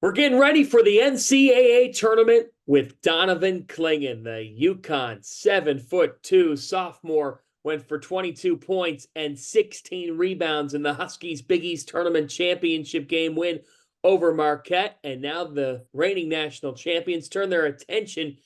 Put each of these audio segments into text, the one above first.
We're getting ready for the NCAA tournament with Donovan Clingan, the UConn 7'2" sophomore, went for 22 points and 16 rebounds in the Huskies Big East Tournament championship game win over Marquette. And now the reigning national champions turn their attention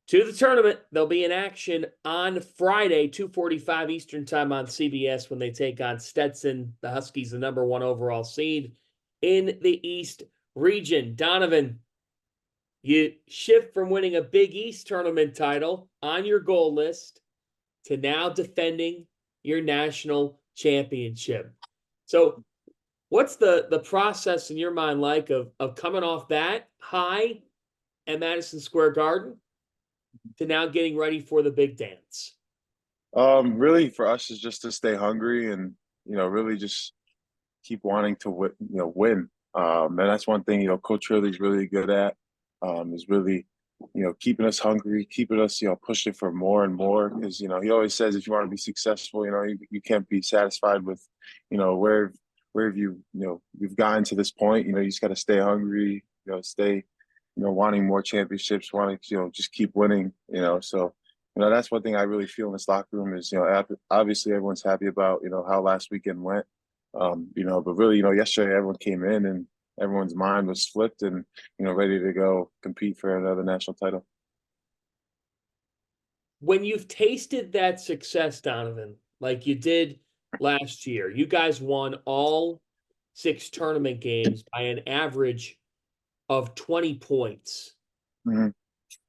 to the tournament. They'll be in action on Friday, 2:45 Eastern time on CBS when they take on Stetson. The Huskies, the number 1 overall seed in the East region. Donovan, you shift from winning a Big East tournament title on your goal list to now defending your national championship. So what's the process in your mind like of coming off that high at Madison Square Garden to now getting ready for the big dance? Really for us is just to stay hungry and, really just keep wanting to win. And that's one thing, Coach Hurley's really good at, is really, keeping us hungry, keeping us, pushing for more and more. Because, he always says if you want to be successful, you can't be satisfied with, where you've gotten to this point. You just got to stay hungry, stay, wanting more championships, wanting, just keep winning, So, that's one thing I really feel in this locker room is, obviously everyone's happy about, how last weekend went. But really, yesterday everyone came in and everyone's mind was flipped and, ready to go compete for another national title. When you've tasted that success, Donovan, like you did last year, you guys won all 6 tournament games by an average of 20 points. Mm-hmm.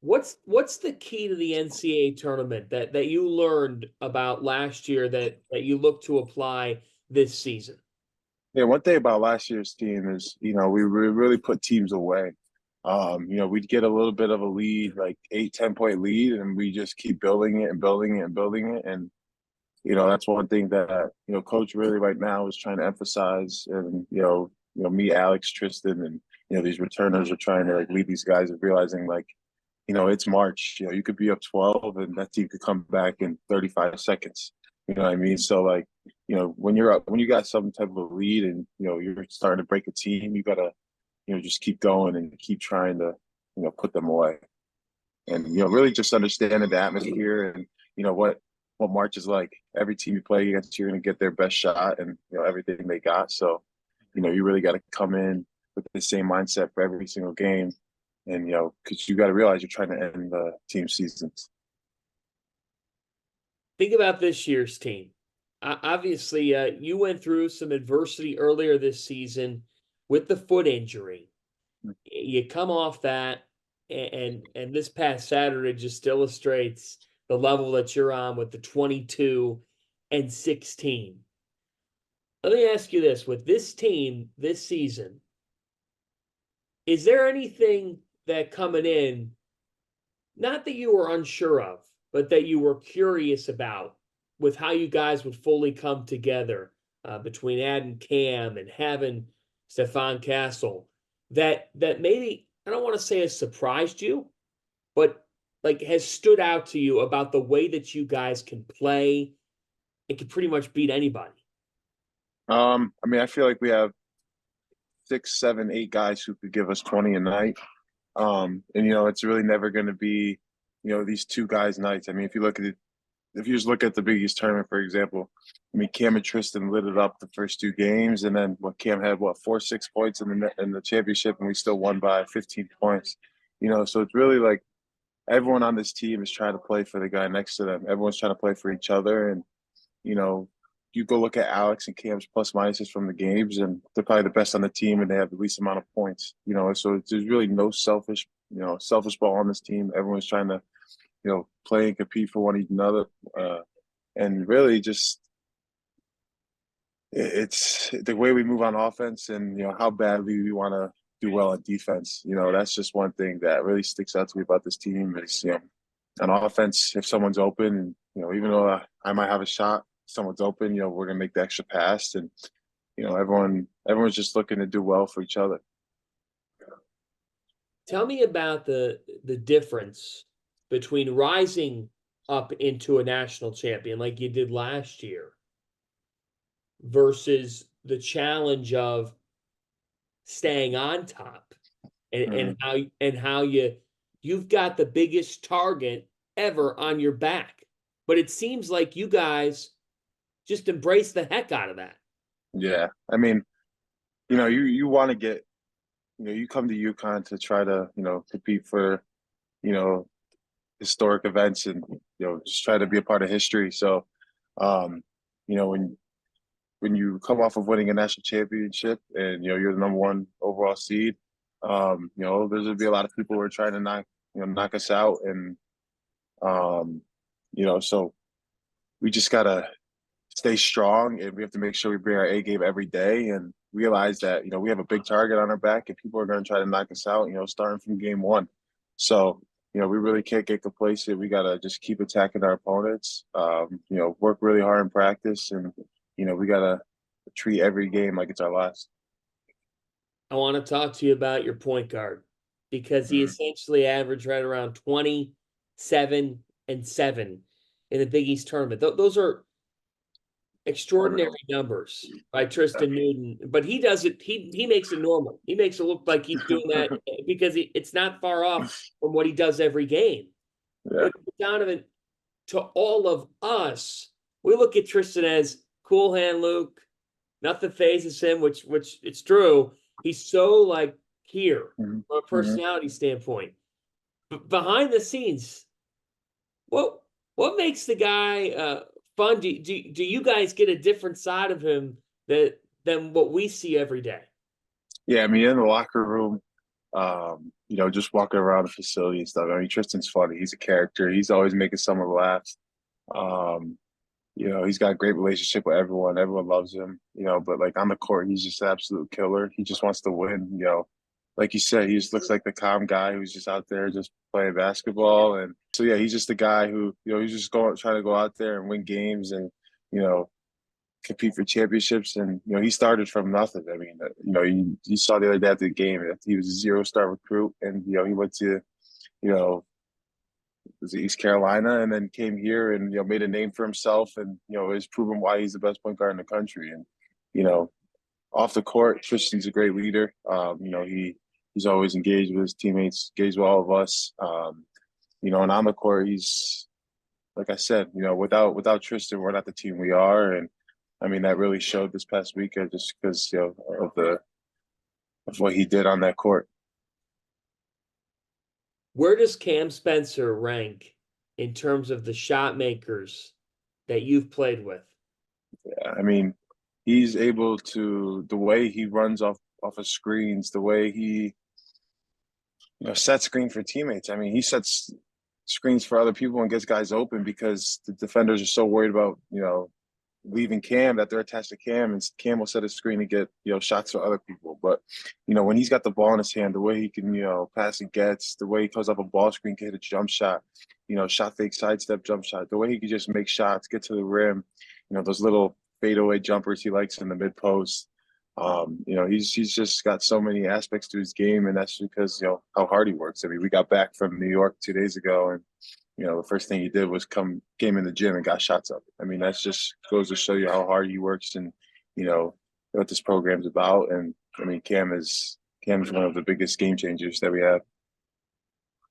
What's the key to the NCAA tournament that you learned about last year that you look to apply this season? Yeah, one thing about last year's team is, we really put teams away. We'd get a little bit of a lead, like 8-10 point lead, and we just keep building it and building it and building it. And, that's one thing that, Coach really right now is trying to emphasize. And, me, Alex, Tristan, and, these returners are trying to lead these guys and realizing it's March. You could be up 12 and that team could come back in 35 seconds. You know what I mean? So when you're up, when you got some type of a lead and you're starting to break a team, you gotta just keep going and keep trying to put them away, and really just understanding the atmosphere and what March is like. Every team you play against, you're gonna get their best shot and everything they got. So you really got to come in with the same mindset for every single game, and because you got to realize you're trying to end the team seasons. Think about this year's team. Obviously, you went through some adversity earlier this season with the foot injury. You come off that, and this past Saturday just illustrates the level that you're on with the 22 and 16. Let me ask you this: with this team this season, is there anything that coming in, not that you were unsure of, but that you were curious about with how you guys would fully come together between adding Cam and having Stefan Castle, that maybe, I don't want to say has surprised you, but has stood out to you about the way that you guys can play and can pretty much beat anybody? I feel like we have 6, 7, 8 guys who could give us 20 a night. And it's really never going to be, these 2 guys' nights. If you just look at the Big East tournament, for example, Cam and Tristan lit it up the first 2 games, and then Cam had 4-6 points in the championship, and we still won by 15 points. So it's really like everyone on this team is trying to play for the guy next to them. Everyone's trying to play for each other, and you go look at Alex and Cam's plus minuses from the games, and they're probably the best on the team, and they have the least amount of points. So there's really no selfish ball on this team. Everyone's trying to play and compete for one another, and really just it's the way we move on offense, and how badly we want to do well on defense. That's just one thing that really sticks out to me about this team is on offense, if someone's open, and even though I might have a shot, someone's open, we're gonna make the extra pass, and everyone's just looking to do well for each other. Tell me about the difference between rising up into a national champion like you did last year versus the challenge of staying on top and how you've got the biggest target ever on your back. But it seems like you guys just embrace the heck out of that. Yeah. I mean, you want to get, you come to UConn to try to, compete for, you know, historic events and, just try to be a part of history. So, um, when you come off of winning a national championship and, you're the number one overall seed, there's gonna be a lot of people who are trying to knock us out. And, so we just gotta stay strong, and we have to make sure we bring our A game every day and realize that, we have a big target on our back and people are going to try to knock us out, starting from game one. So, we really can't get complacent. We got to just keep attacking our opponents, work really hard in practice, and, we got to treat every game like it's our last. I want to talk to you about your point guard because he essentially averaged right around 27 and 7 in the Big East tournament. Those are extraordinary numbers by Tristan Newton, but he does it. He makes it normal. He makes it look like he's doing that because it's not far off from what he does every game. Yeah. But Donovan, to all of us, we look at Tristan as cool hand Luke. Nothing phases him, which it's true. He's so like here from a personality standpoint. But behind the scenes, what makes the guy fun? Do you guys get a different side of him than what we see every day? Yeah, I mean, in the locker room, just walking around the facility and stuff. I mean, Tristan's funny. He's a character. He's always making someone laugh. He's got a great relationship with everyone. Everyone loves him, but like on the court, he's just an absolute killer. He just wants to win, Like you said, he just looks like the calm guy who's just out there just playing basketball. And so, yeah, he's just the guy who, he's just trying to go out there and win games and, compete for championships. And, he started from nothing. I mean, you saw the other day after the game that he was a 0-star recruit. And, he went to, was East Carolina and then came here and, made a name for himself and, has proven why he's the best point guard in the country. And, off the court, Tristan's a great leader. He's always engaged with his teammates, engaged with all of us. And on the court, he's, like I said, without Tristan, we're not the team we are. And I mean, that really showed this past weekend just because, of what he did on that court. Where does Cam Spencer rank in terms of the shot makers that you've played with? Yeah, I mean, he's able to, the way he runs off of screens, the way he, sets screen for teammates. I mean, he sets screens for other people and gets guys open because the defenders are so worried about, leaving Cam that they're attached to Cam, and Cam will set a screen to get, shots for other people. But, when he's got the ball in his hand, the way he can, pass and gets, the way he comes up a ball screen, can hit a jump shot, shot fake, sidestep jump shot, the way he can just make shots, get to the rim, those little fadeaway jumpers he likes in the mid post. He's just got so many aspects to his game, and that's because, how hard he works. I mean, we got back from New York 2 days ago, and the first thing he did was came in the gym and got shots up. I mean, that's just goes to show you how hard he works and, what this program's about. And I mean, Cam's one of the biggest game changers that we have.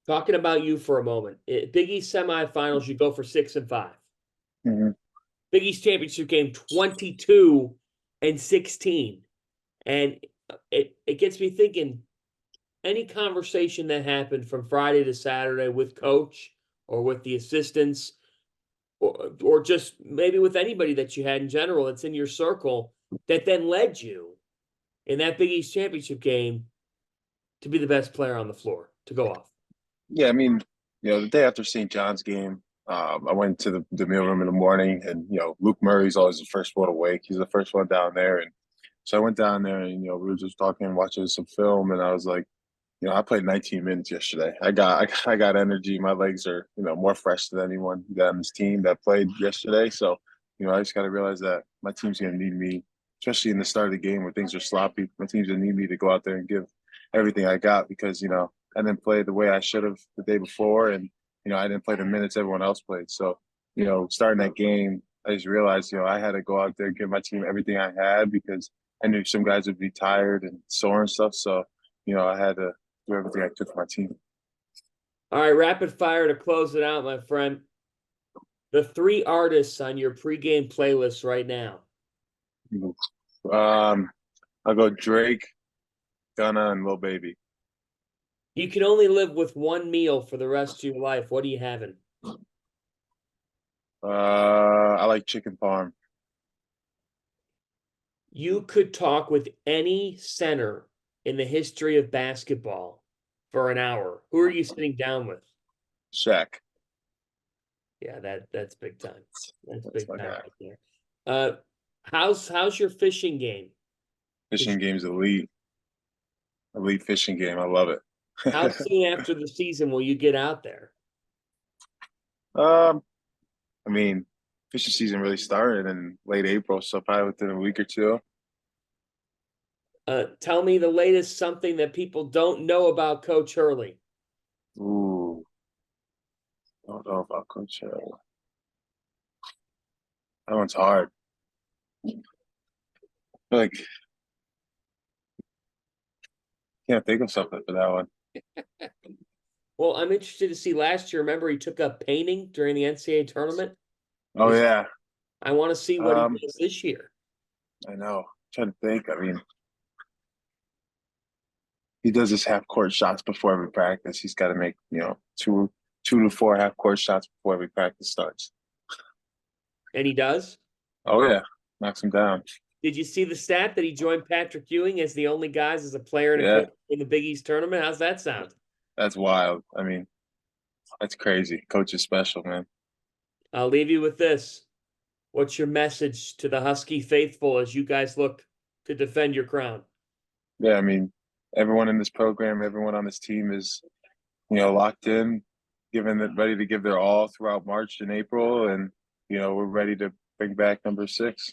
Talking about you for a moment, Big East semifinals, you go for 6 and 5. Big East championship game, 22 and 16. And it gets me thinking, any conversation that happened from Friday to Saturday with coach or with the assistants or just maybe with anybody that you had in general that's in your circle that then led you in that Big East championship game to be the best player on the floor, to go off? Yeah, I mean, the day after St. John's game, I went to the meal room in the morning, and Luke Murray's always the first one awake. He's the first one down there, and so I went down there, and we were just talking, watching some film, and I was like, I played 19 minutes yesterday. I got energy. My legs are more fresh than anyone on this team that played yesterday. So I just got to realize that my team's going to need me, especially in the start of the game where things are sloppy. My team's going to need me to go out there and give everything I got because I didn't play the way I should have the day before, and I didn't play the minutes everyone else played. So starting that game, I just realized I had to go out there and give my team everything I had because I knew some guys would be tired and sore and stuff. So I had to do everything I could for my team. All right, rapid fire to close it out, my friend. The 3 artists on your pregame playlist right now. I'll go Drake, Gunna, and Lil Baby. You can only live with one meal for the rest of your life. What are you having? I like chicken parm. You could talk with any center in the history of basketball for an hour. Who are you sitting down with? Shaq. Yeah, that's big time. That's That's big my time guy. right there. How's your fishing game? Fishing game's elite. Elite fishing game. I love it. How soon after the season will you get out there? I mean, fishing season really started in late April, so probably within a week or two. Tell me the latest something that people don't know about Coach Hurley. Ooh, I don't know about Coach Hill. That one's hard. Like, can't think of something for that one. Well, I'm interested to see last year. Remember, he took up painting during the NCAA tournament. Oh yeah, I want to see what he does this year. I know. Trying to think. I mean, he does his half court shots before every practice. He's got to make, two to four half court shots before every practice starts. And he does? Oh yeah, knocks him down. Did you see the stat that he joined Patrick Ewing as the only guys as a player and a Yeah, coach in the Big East tournament? How's that sound? that's wild. I mean, that's crazy. Coach is special, man. I'll leave you with this. What's your message to the Husky faithful as you guys look to defend your crown? Yeah, I mean, everyone in this program, everyone on this team is, locked in, ready to give their all throughout March and April, and we're ready to bring back number 6.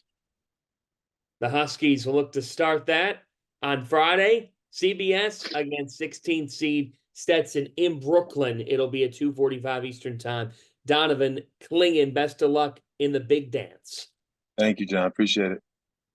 The Huskies will look to start that on Friday. CBS against 16th seed Stetson in Brooklyn. It'll be at 2:45 Eastern time. Donovan Clingan, best of luck in the big dance. Thank you, John. Appreciate it.